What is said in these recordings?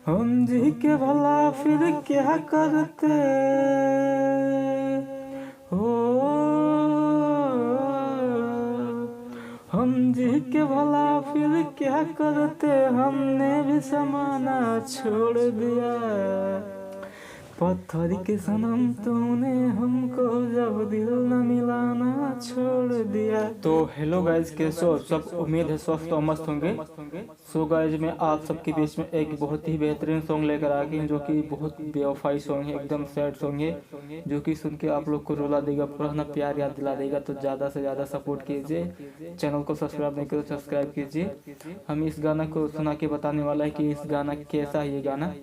हम जी के भला फिर क्या करते हो। हम जी के भला फिर क्या करते, हमने भी समाना छोड़ दिया। पत्थर के सनम तूने हमको जब दिल न मिलाना छोड़ दिया। तो हेलो गाइज, कैसे हो सब? उम्मीद है स्वस्थ और मस्त होंगे। सो गाइज, मैं आप सबके बीच में एक बहुत ही बेहतरीन सॉन्ग लेकर आ गई, जो कि बहुत बेवफाई सॉन्ग है, एकदम सैड सॉन्ग है, जो कि सुन के आप लोग को रुला देगा, पुराना प्यार याद दिला देगा। तो ज़्यादा से ज़्यादा सपोर्ट कीजिए, चैनल को सब्सक्राइब नहीं करो सब्सक्राइब कीजिए। हम इस गाना को सुना के बताने वाला है कि इस गाना कैसा है। ये गाना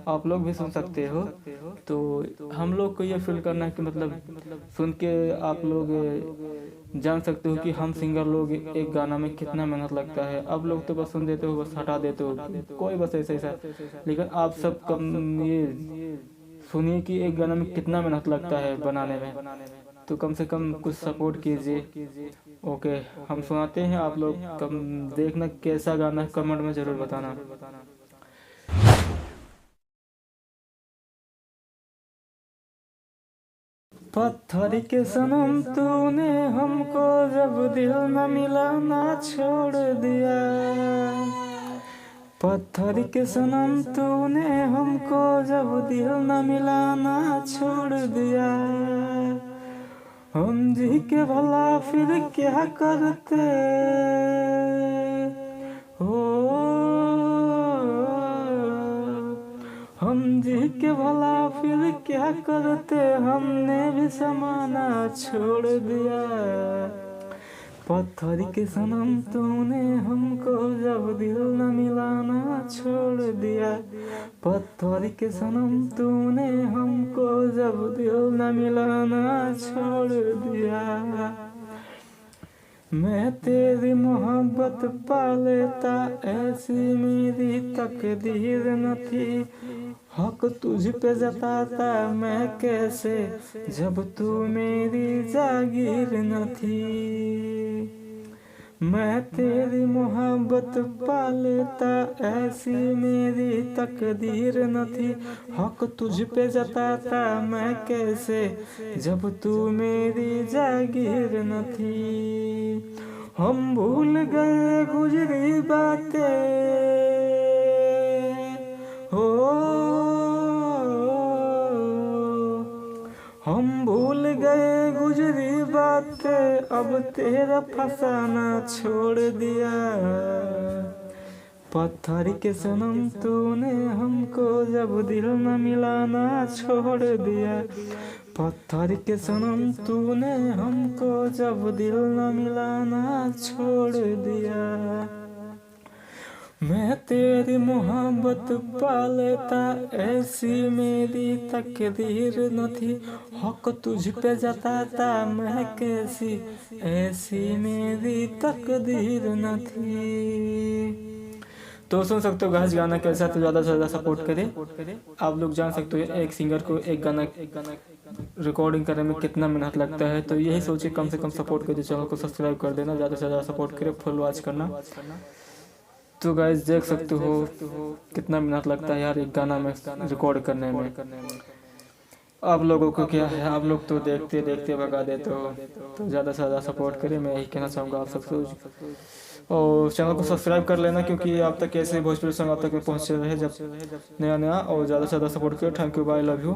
आप लोग भी सुन सकते हो। तो हम लोग को ये फील करना है कि मतलब सुन के आप लोग जान सकते हो कि हम सिंगर लोग एक गाना में कितना मेहनत लगता है। अब लोग तो बस सुन देते हो, बस हटा देते हो, कोई बस ऐसा ऐसा। लेकिन आप सब कम ये सुनिए कि एक गाना में कितना मेहनत लगता है बनाने में। तो कम से कम कुछ सपोर्ट कीजिए। ओके, हम सुनाते हैं, आप लोग कम देखना कैसा गाना है, कमेंट में ज़रूर बताना। पत्थर के सनम तूने हमको जब दिल न मिलाना छोड़ दिया। पत्थर के सनम तूने हमको जब दिल न मिलाना छोड़ दिया। हम जी के भला फिर क्या करते हो। हम जी के भला फिर क्या करते, हमने भी समाना छोड़ दिया। पत्थर के सनम तूने हमको जब दिल न मिलाना छोड़ दिया। पत्थर के सनम तूने हमको जब दिल न मिलाना छोड़ दिया। मैं तेरी मोहब्बत पा लेता, ऐसी मेरी तकदीर न थी। हक तुझ पे जताता मैं कैसे, जब तू मेरी जागीर न थी। मैं तेरी मोहब्बत पा लेता, ऐसी मेरी तकदीर न थी। हक तुझ पे जताता मैं कैसे, जब तू मेरी जागीर न थी। हम भूल गए गुजरी बातें हो। हम भूल गए गुजरी बातें, अब तेरा फसाना छोड़ दिया। पत्थर के सनम तूने हमको जब दिल न मिलाना छोड़ दिया। पत्थर के सनम तूने हमको जब दिल न मिलाना छोड़ दिया। मैं तेरी मोहब्बत पा लेता, ऐसी मेरी तकदीर न थी। हक तुझ पे जताता मैं कैसी, ऐसी मेरी तकदीर न थी। तो सुन सकते हो गाइस गाना कैसा, तो ज़्यादा से ज़्यादा सपोर्ट करें। आप लोग जान सकते हो एक सिंगर को एक गाना रिकॉर्डिंग करने में कितना मेहनत लगता है। तो यही सोचिए, कम से कम सपोर्ट करिए, चैनल को सब्सक्राइब कर देना, ज़्यादा से ज़्यादा सपोर्ट करें, फुल वॉच करना। तो गाइस देख सकते हो कितना मेहनत लगता है यार एक गाना में रिकॉर्ड करने में। आप लोगों को क्या है, आप लोग तो देखते देखते भगा देते हो। तो ज़्यादा से ज़्यादा सपोर्ट करें, मैं यही कहना चाहूँगा आप सबसे। और चैनल को सब्सक्राइब कर लेना, क्योंकि आप तक ऐसे भोजपुरी सॉन्ग आप तक पहुँचे रहे जब नया नया। और ज़्यादा से ज़्यादा सपोर्ट करें। Thank you, bye, love you.